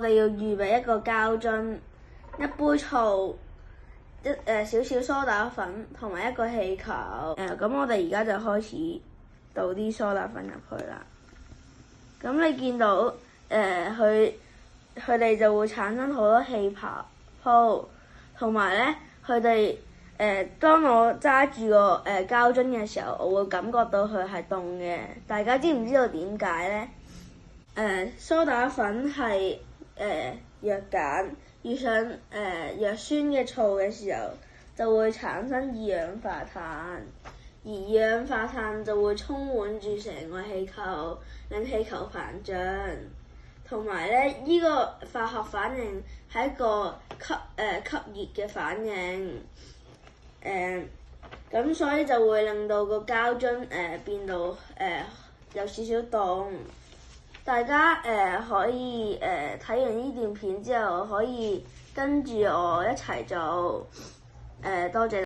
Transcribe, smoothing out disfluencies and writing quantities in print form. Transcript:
我哋要預備一個膠樽、一杯醋、少少蘇打粉同埋一個氣球。咁我哋而家就開始倒啲蘇打粉入去啦。咁你見到佢哋就會產生好多氣泡，同埋咧佢哋當我揸住個膠樽嘅時候，我會感覺到佢係凍嘅。大家知唔知道點解咧？蘇打粉係弱鹼，遇上弱酸嘅醋嘅時候，就會產生二氧化碳，而二氧化碳就會充滿住成個氣球，令氣球膨脹。同埋咧，呢個化學反應係一個吸熱嘅反應，咁所以就會令到個膠樽變到有少少凍。大家可以睇完呢段片之後，可以跟住我一齊做，多謝。